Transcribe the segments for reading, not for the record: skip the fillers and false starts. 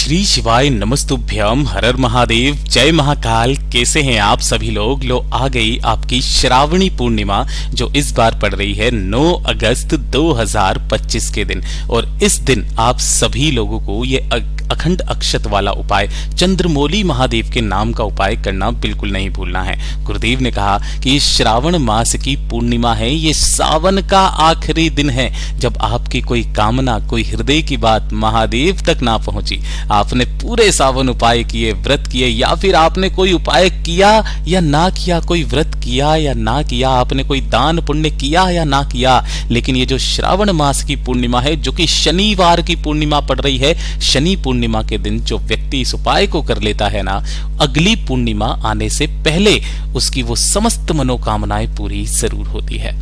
श्री शिवाय नमस्तुभ्यम, हरर महादेव, जय महाकाल। कैसे हैं आप सभी लोग? लो आ गई आपकी श्रावणी पूर्णिमा, जो इस बार पड़ रही है 9 अगस्त 2025 के दिन। और इस दिन आप सभी लोगों को ये अखंड अक्षत वाला उपाय, चंद्रमौली महादेव के नाम का उपाय करना बिल्कुल नहीं भूलना है। गुरुदेव ने कहा कि ये श्रावण मास की पूर्णिमा है, ये सावन का आखिरी दिन है, जब आपकी कोई कामना, कोई हृदय की बात महादेव तक ना पहुंची। आपने पूरे सावन उपाय किए, व्रत किए, या फिर आपने कोई उपाय किया या ना किया, कोई व्रत किया या ना किया, आपने कोई दान पुण्य किया या ना किया, लेकिन ये जो श्रावण मास की पूर्णिमा है, जो कि शनिवार की पूर्णिमा पड़ रही है, शनि पूर्णिमा के दिन जो व्यक्ति इस उपाय को कर लेता है ना, अगली पूर्णिमा आने से पहले उसकी वो समस्त मनोकामनाएं पूरी जरूर होती है।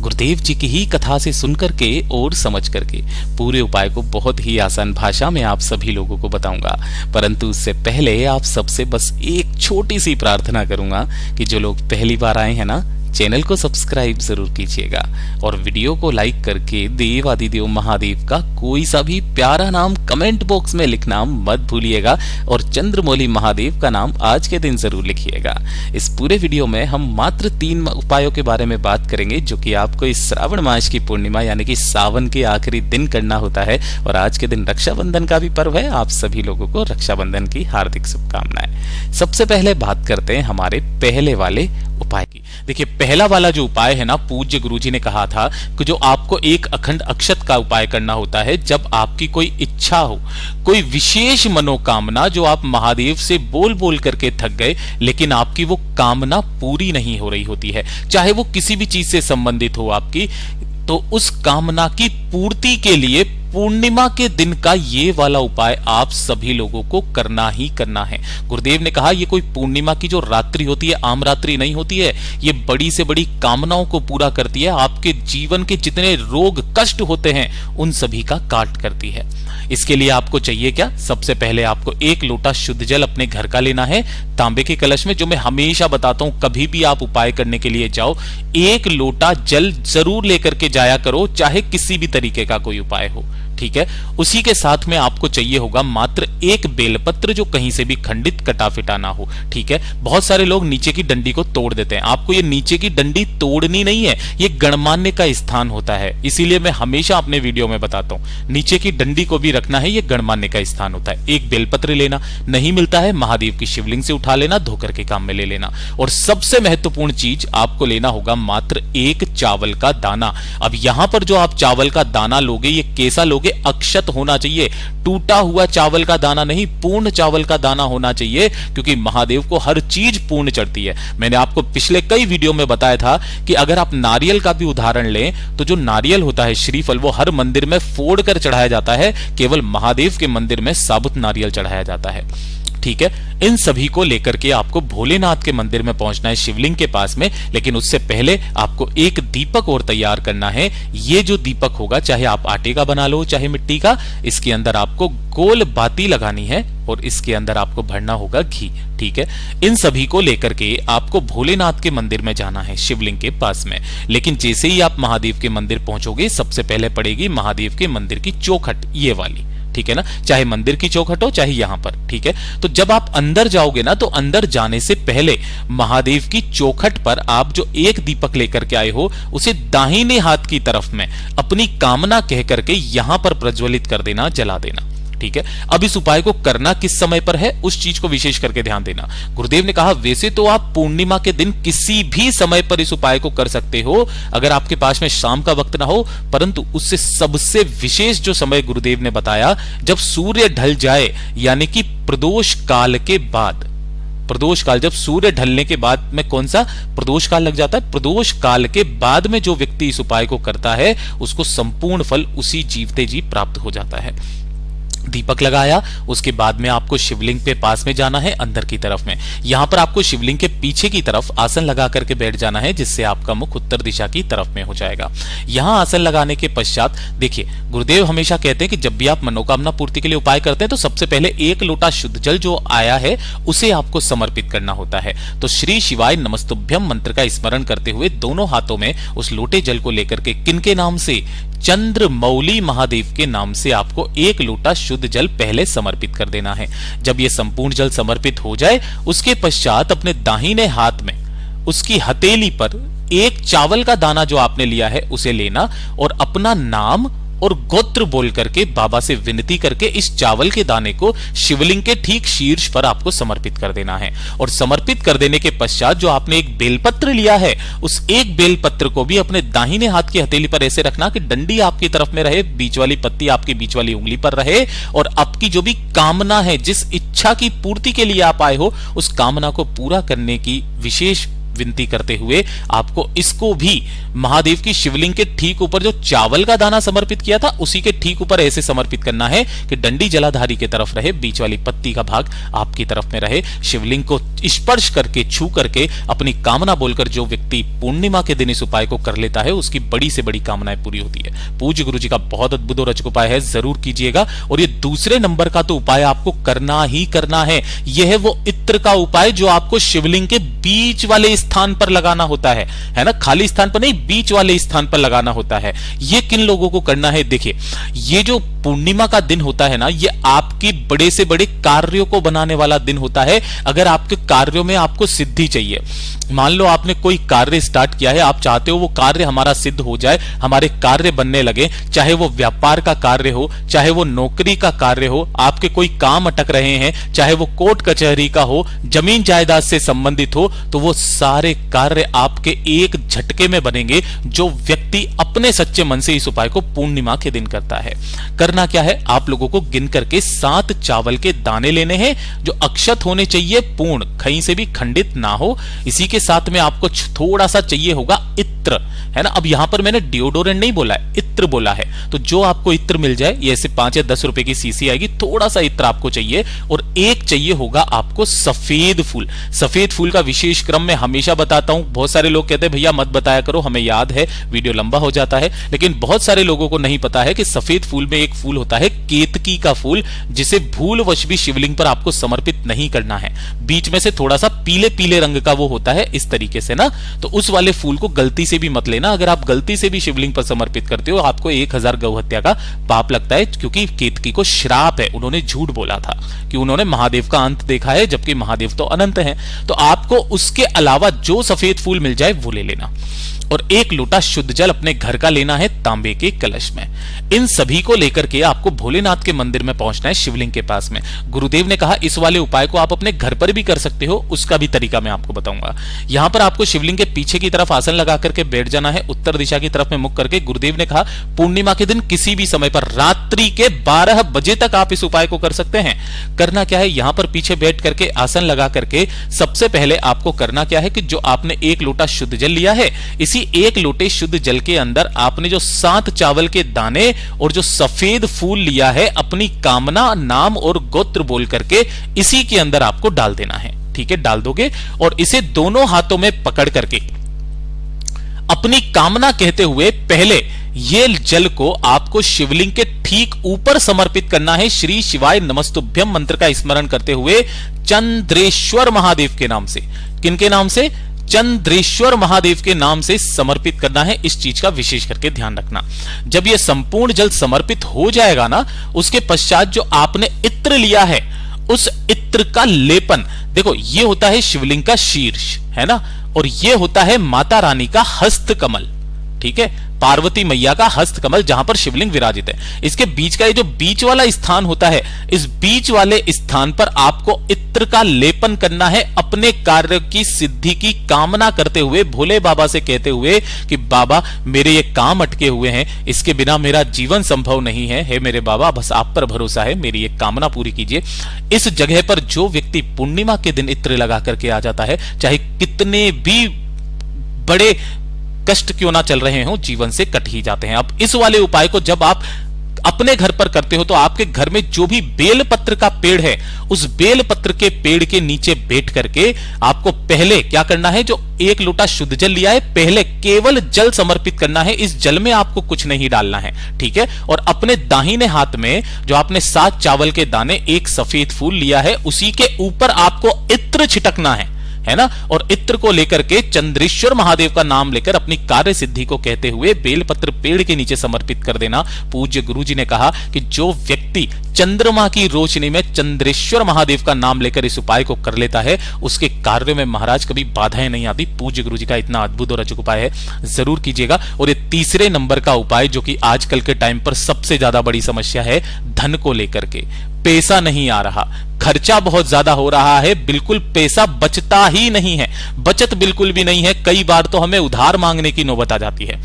गुरुदेव जी की ही कथा से सुनकर के और समझ करके पूरे उपाय को बहुत ही आसान भाषा में आप सभी लोगों को बताऊंगा। परंतु उससे पहले आप सबसे बस एक छोटी सी प्रार्थना करूंगा कि जो लोग पहली बार आए हैं ना, चैनल को सब्सक्राइब जरूर कीजिएगा और वीडियो को लाइक करके देव आदिदेव महादेव का कोई सा भी प्यारा नाम कमेंट बॉक्स में लिखना मत भूलिएगा, और चंद्रमौली महादेव का नाम आज के दिन जरूर लिखिएगा। इस पूरे वीडियो में हम मात्र 3 उपायों के बारे में बात करेंगे, जो कि आपको इस श्रावण मास की पूर्णिमा यानी कि सावन के आखिरी दिन करना होता है। और आज के दिन रक्षाबंधन का भी पर्व है। आप सभी लोगों को रक्षाबंधन की हार्दिक शुभकामनाएं। सबसे पहले बात करते हैं हमारे पहले वाले उपाय की। देखिए, पहला वाला जो उपाय है ना, पूज्य गुरुजी ने कहा था कि जो आपको एक अखंड अक्षत का उपाय करना होता है जब आपकी कोई इच्छा हो, कोई विशेष मनोकामना जो आप महादेव से बोल बोल करके थक गए, लेकिन आपकी वो कामना पूरी नहीं हो रही होती है, चाहे वो किसी भी चीज से संबंधित हो आपकी, तो उस कामना की पूर्ति के लिए पूर्णिमा के दिन का ये वाला उपाय आप सभी लोगों को करना ही करना है। गुरुदेव ने कहा ये कोई पूर्णिमा की जो रात्रि होती है, आम रात्रि नहीं होती है, ये बड़ी से बड़ी कामनाओं को पूरा करती है। आपके जीवन के जितने रोग कष्ट होते हैं उन सभी का काट करती है। इसके लिए आपको चाहिए क्या? सबसे पहले आपको 1 लोटा शुद्ध जल अपने घर का लेना है, तांबे के कलश में, जो मैं हमेशा बताता हूं, कभी भी आप उपाय करने के लिए जाओ 1 लोटा जल जरूर लेकर के जाया करो, चाहे किसी भी तरीके का कोई उपाय हो, ठीक है। उसी के साथ में आपको चाहिए होगा मात्र 1 बेलपत्र, जो कहीं से भी खंडित कटा फिटा ना हो, ठीक है। बहुत सारे लोग नीचे की डंडी को तोड़ देते हैं। आपको ये नीचे की डंडी तोड़नी नहीं है, ये गणमान्य का स्थान होता है, इसीलिए मैं हमेशा अपने वीडियो में बताता हूं नीचे की डंडी को भी रखना है, ये गणमान्य का स्थान होता है। 1 बेलपत्र लेना, नहीं मिलता है महादेव की शिवलिंग से उठा लेना, धोकर के काम में ले लेना। और सबसे महत्वपूर्ण चीज आपको लेना होगा मात्र 1 चावल का दाना। अब यहां पर जो आप चावल का दाना लोगे, ये कैसा लोगे? अक्षत होना चाहिए, टूटा हुआ चावल का दाना नहीं, पूर्ण चावल का दाना होना चाहिए, क्योंकि महादेव को हर चीज पूर्ण चढ़ती है। मैंने आपको पिछले कई वीडियो में बताया था कि अगर आप नारियल का भी उदाहरण लें, तो जो नारियल होता है, श्रीफल, वो हर मंदिर में फोड़ कर चढ़ाया जाता है, केवल महादेव के मंदिर में साबुत नारियल चढ़ाया जाता है, ठीक है। इन सभी को लेकर के आपको भोलेनाथ के मंदिर में पहुंचना है, शिवलिंग के पास में, लेकिन उससे पहले आपको एक दीपक और तैयार करना है। ये जो दीपक होगा, चाहे आप आटे का बना लो चाहे मिट्टी का, इसके अंदर आपको गोल बाती लगानी है और इसके अंदर आपको भरना होगा घी, ठीक है। इन सभी को लेकर के आपको भोलेनाथ के मंदिर में जाना है, शिवलिंग के पास में। लेकिन जैसे ही आप महादेव के मंदिर पहुंचोगे, सबसे पहले पड़ेगी महादेव के मंदिर की चौखट, ये वाली, ठीक है ना, चाहे मंदिर की चौखट हो चाहे यहां पर, ठीक है। तो जब आप अंदर जाओगे ना, तो अंदर जाने से पहले महादेव की चौखट पर आप जो 1 दीपक लेकर के आए हो, उसे दाहिने हाथ की तरफ में अपनी कामना कह करके यहां पर प्रज्वलित कर देना, जला देना, ठीक है। अब इस उपाय को करना किस समय पर है, उस चीज को विशेष करके ध्यान देना। गुरुदेव ने कहा वैसे तो आप पूर्णिमा के दिन किसी भी समय पर इस उपाय को कर सकते हो, अगर आपके पास में शाम का वक्त ना हो, परंतु उससे सबसे विशेष जो समय गुरुदेव ने बताया, जब सूर्य ढल जाए, यानी कि प्रदोष काल के बाद। प्रदोष काल, जब सूर्य ढलने के बाद में कौन सा प्रदोष काल लग जाता है, प्रदोष काल के बाद में जो व्यक्ति इस उपाय को करता है, उसको संपूर्ण फल उसी जीवते जी प्राप्त हो जाता है। दीपक लगाया, उसके बाद में आपको शिवलिंग पे पास में जाना है, अंदर की तरफ में। यहां पर आपको शिवलिंग के पीछे की तरफ आसन लगा करके बैठ जाना है, जिससे आपका मुख उत्तर दिशा की तरफ में हो जाएगा। यहां आसन लगाने के पश्चात देखिए, गुरुदेव हमेशा कहते हैं कि जब भी आप मनोकामना पूर्ति के लिए उपाय करते हैं, तो सबसे पहले 1 लोटा शुद्ध जल जो आया है उसे आपको समर्पित करना होता है। तो श्री शिवाय नमस्तुभ्यम मंत्र का स्मरण करते हुए दोनों हाथों में उस लोटे जल को लेकर के किनके नाम से, चंद्रमौली महादेव के नाम से आपको 1 लोटा शुद्ध जल पहले समर्पित कर देना है। जब यह संपूर्ण जल समर्पित हो जाए, उसके पश्चात अपने दाहिने हाथ में उसकी हथेली पर एक चावल का दाना जो आपने लिया है उसे लेना और अपना नाम और गोत्र बोल करके बाबा से विनती करके इस चावल के दाने को शिवलिंग के ठीक शीर्ष पर आपको समर्पित कर देना है। और समर्पित कर देने के पश्चात जो आपने एक बेलपत्र लिया है, उस एक बेलपत्र को भी अपने दाहिने हाथ की हथेली पर ऐसे रखना कि डंडी आपकी तरफ में रहे, बीच वाली पत्ती आपकी बीच वाली उंगली पर रहे, और आपकी जो भी कामना है, जिस इच्छा की पूर्ति के लिए आप आए हो, उस कामना को पूरा करने की विशेष विनती करते हुए आपको इसको भी महादेव की शिवलिंग के ठीक ऊपर जो चावल का दाना समर्पित किया था उसी के ठीक ऊपर ऐसे समर्पित करना है कि डंडी जलाधारी की तरफ रहे, बीच वाली पत्ती का भाग आपकी तरफ में रहे। शिवलिंग को स्पर्श करके, छू करके अपनी कामना बोलकर जो व्यक्ति पूर्णिमा के दिन इस उपाय को कर लेता है, उसकी बड़ी से बड़ी कामनाएं पूरी होती है। पूज्य गुरु जी का बहुत अद्भुत और अचूक उपाय है, जरूर कीजिएगा। और ये दूसरे नंबर का तो उपाय आपको करना ही करना है। यह है वो इत्र का उपाय जो आपको शिवलिंग के बीच वाले स्थान पर लगाना होता है ना, खाली स्थान पर नहीं, बीच वाले स्थान पर लगाना होता है। ये किन लोगों को करना है? देखिए, ये जो पूर्णिमा का दिन होता है ना, ये आपकी बड़े से बड़े कार्यों को बनाने वाला दिन होता है। अगर आपके कार्यों में आपको सिद्धि चाहिए, मान लो आपने कोई कार्य स्टार्ट किया है, आप चाहते हो वो कार्य हमारा सिद्ध हो जाए, हमारे कार्य बनने लगे, चाहे वो व्यापार का कार्य हो, चाहे वो नौकरी का कार्य हो, आपके कोई काम अटक रहे हैं, चाहे वो कोर्ट कचहरी का हो, जमीन जायदाद से संबंधित हो, तो वो सारे कार्य आपके एक झटके में बनेंगे जो व्यक्ति अपने सच्चे मन से इस उपाय को पूर्णिमा के दिन करता है। करना क्या है? आप लोगों को गिन करके 7 चावल के दाने लेने हैं जो अक्षत होने चाहिए, पूर्ण, कहीं से भी खंडित ना हो। इसी के साथ में आपको थोड़ा सा चाहिए होगा इत्र, है ना। अब यहां पर मैंने डिओडोरेंट नहीं बोला है, इत्र बोला है, तो जो आपको इत्र मिल जाए, ये ऐसे 5 या 10 रुपए की सीसी आएगी, थोड़ा सा इत्र आपको चाहिए। और एक चाहिए होगा आपको सफेद फूल। सफेद फूल का विशेष क्रम मैं हमेशा बताता हूं। बहुत सारे लोग कहते हैं भैया मत बताया करो, हमें याद है, वीडियो लंबा हो जाता है, लेकिन बहुत सारे लोगों को नहीं पता है कि सफेद फूल में एक फूल होता है केतकी का फूल, जिसे भूलवश भी शिवलिंग पर आपको समर्पित नहीं करना है। बीच में से थोड़ा सा पीले पीले रंग का वो होता है, इस तरीके से ना, तो उस वाले फूल को गलती से भी मत लेना। अगर आप गलती से भी शिवलिंग पर समर्पित करते हो, आपको 1000 गौ हत्या का पाप लगता है, क्योंकि केतकी को श्राप है। उन्होंने झूठ बोला था कि उन्होंने महादेव का अंत देखा है, जबकि महादेव तो अनंत हैं। तो आपको उसके अलावा जो सफेद फूल मिल जाए वो ले लेना। और 1 लोटा शुद्ध जल अपने घर का लेना है, तांबे के कलश में। इन सभी को लेकर के आपको भोलेनाथ के मंदिर में पहुंचना है, शिवलिंग के पास में। गुरुदेव ने कहा इस वाले उपाय को आप अपने घर पर भी कर सकते हो, उसका भी तरीका मैं आपको बताऊंगा। यहां पर आपको शिवलिंग के पीछे की तरफ आसन लगा करके बैठ जाना है, उत्तर दिशा की तरफ में मुख करके। गुरुदेव ने कहा पूर्णिमा के दिन किसी भी समय पर रात्रि के 12 बजे तक आप इस उपाय को कर सकते हैं। करना क्या है? यहां पर पीछे बैठ करके आसन लगा करके सबसे पहले आपको करना क्या है कि जो आपने 1 लोटा शुद्ध जल लिया है, इसी 1 लोटे शुद्ध जल के अंदर आपने जो 7 चावल के दाने और जो सफेद फूल लिया है, अपनी कामना, नाम और गोत्र बोल करके इसी के अंदर आपको डाल देना है। ठीक है, डाल दोगे और इसे दोनों हाथों में पकड़ करके अपनी कामना कहते हुए पहले ये जल को आपको शिवलिंग के ठीक ऊपर समर्पित करना है। श्री शिवाय नमस्तुभ्यम मंत्र का स्मरण करते हुए चंद्रेश्वर महादेव के नाम से। किनके नाम से? चंद्रेश्वर महादेव के नाम से समर्पित करना है। इस चीज का विशेष करके ध्यान रखना। जब यह संपूर्ण जल समर्पित हो जाएगा ना, उसके पश्चात जो आपने इत्र लिया है, उस इत्र का लेपन, देखो ये होता है शिवलिंग का शीर्ष, है ना, और ये होता है माता रानी का हस्त कमल। ठीक है, पार्वती मैया का हस्त कमल जहां पर शिवलिंग विराजित है। इसके बीच का ये जो बीच वाला स्थान होता है, इस बीच वाले स्थान पर आपको इत्र का लेपन करना है, अपने कार्य की सिद्धि की कामना करते हुए, भोले बाबा से कहते हुए कि बाबा मेरे ये काम अटके हुए हैं, इसके बिना मेरा जीवन संभव नहीं है, हे मेरे बाबा बस आप पर भरोसा है, मेरी ये कामना पूरी कीजिए। इस जगह पर जो व्यक्ति पूर्णिमा के दिन इत्र लगा करके आ जाता है, चाहे कितने भी बड़े कष्ट क्यों ना चल रहे हो, जीवन से कट ही जाते हैं। अब इस वाले उपाय को जब आप अपने घर पर करते हो, तो आपके घर में जो भी बेल पत्र का पेड़ है, उस बेल पत्र के पेड़ के नीचे बैठ करके आपको पहले क्या करना है, जो 1 लोटा शुद्ध जल लिया है, पहले केवल जल समर्पित करना है। इस जल में आपको कुछ नहीं डालना है। ठीक है, और अपने दाहिने हाथ में जो आपने 7 चावल के दाने, 1 सफेद फूल लिया है, उसी के ऊपर आपको इत्र छिटकना है। है ना। और इत्र को लेकर के चंद्रेश्वर महादेव का नाम लेकर अपनी कार्य सिद्धि को कहते हुए बेलपत्र पेड़ के नीचे समर्पित कर देना। पूज्य गुरु जी ने कहा कि जो व्यक्ति चंद्रमा की रोशनी में चंद्रेश्वर महादेव का नाम लेकर इस उपाय को कर लेता है, उसके कार्यों में महाराज कभी बाधाएं नहीं आती। पूज्य गुरु जी का इतना अद्भुत और अचूक उपाय है, जरूर कीजिएगा। और ये तीसरे नंबर का उपाय जो कि आजकल के टाइम पर सबसे ज्यादा बड़ी समस्या है, धन को लेकर के पैसा नहीं आ रहा, खर्चा बहुत ज्यादा हो रहा है, बिल्कुल पैसा बचता ही नहीं है, बचत बिल्कुल भी नहीं है। कई बार तो हमें उधार मांगने की नौबत आ जाती है,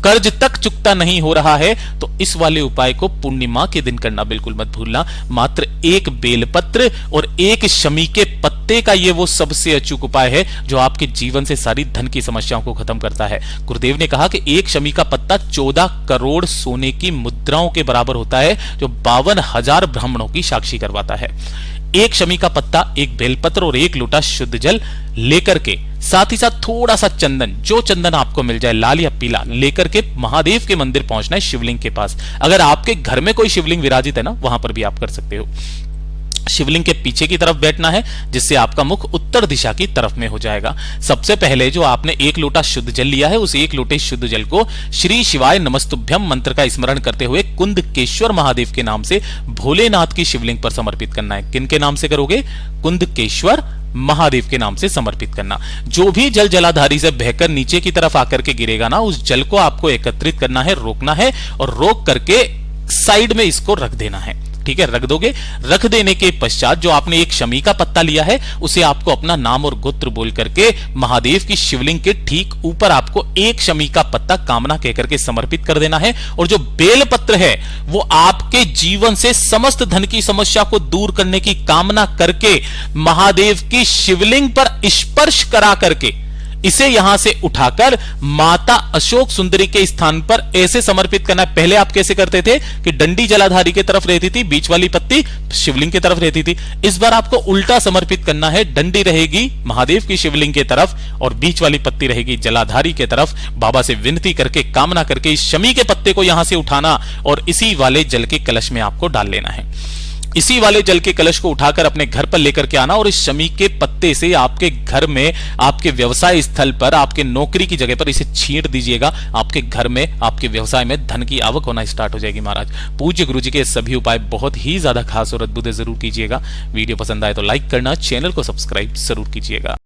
कर्ज तक चुकता नहीं हो रहा है। तो इस वाले उपाय को पूर्णिमा के दिन करना बिल्कुल मत भूलना। मात्र एक बेलपत्र और एक शमी के पत्ते का ये वो सबसे अचूक उपाय है जो आपके जीवन से सारी धन की समस्याओं को खत्म करता है। गुरुदेव ने कहा कि एक शमी का पत्ता 14 करोड़ सोने की मुद्राओं के बराबर होता है, जो 52,000 ब्राह्मणों की साक्षी करवाता है। एक शमी का पत्ता, एक बेलपत्र और एक लोटा शुद्ध जल लेकर के, साथ ही साथ थोड़ा सा चंदन, जो चंदन आपको मिल जाए लाल या पीला, लेकर के महादेव के मंदिर पहुंचना है, शिवलिंग के पास। अगर आपके घर में कोई शिवलिंग विराजित है ना, वहां पर भी आप कर सकते हो। शिवलिंग के पीछे की तरफ बैठना है, जिससे आपका मुख उत्तर दिशा की तरफ में हो जाएगा। सबसे पहले जो आपने एक लोटा शुद्ध जल लिया है, उस एक लोटे शुद्ध जल को श्री शिवाय नमस्तुभ्यम मंत्र का स्मरण करते हुए कुंदकेश्वर महादेव के नाम से भोलेनाथ की शिवलिंग पर समर्पित करना है। किन के नाम से करोगे? कुंदकेश्वर महादेव के नाम से समर्पित करना। जो भी जल जलाधारी से बहकर नीचे की तरफ आकर के गिरेगा ना, उस जल को आपको एकत्रित करना है, रोकना है और रोक करके साइड में इसको रख देना है। ठीक है, रख दोगे। रख देने के पश्चात जो आपने एक शमी का पत्ता लिया है, उसे आपको अपना नाम और गोत्र बोल करके महादेव की शिवलिंग के ठीक ऊपर आपको एक शमी का पत्ता कामना कहकर के समर्पित कर देना है। और जो बेल पत्र है वो आपके जीवन से समस्त धन की समस्या को दूर करने की कामना करके महादेव की शिवलिंग पर स्पर्श करा करके इसे यहां से उठाकर माता अशोक सुंदरी के स्थान पर ऐसे समर्पित करना है। पहले आप कैसे करते थे कि डंडी जलाधारी की तरफ रहती थी, बीच वाली पत्ती शिवलिंग की तरफ रहती थी। इस बार आपको उल्टा समर्पित करना है, डंडी रहेगी महादेव की शिवलिंग की तरफ और बीच वाली पत्ती रहेगी जलाधारी की तरफ। बाबा से विनती करके, कामना करके इस शमी के पत्ते को यहां से उठाना और इसी वाले जल के कलश में आपको डाल लेना है। इसी वाले जल के कलश को उठाकर अपने घर पर लेकर के आना और इस शमी के पत्ते से आपके घर में, आपके व्यवसाय स्थल पर, आपके नौकरी की जगह पर इसे छींट दीजिएगा। आपके घर में, आपके व्यवसाय में धन की आवक होना स्टार्ट हो जाएगी महाराज। पूज्य गुरु जी के सभी उपाय बहुत ही ज्यादा खास और अद्भुत है, जरूर कीजिएगा। वीडियो पसंद आए तो लाइक करना, चैनल को सब्सक्राइब जरूर कीजिएगा।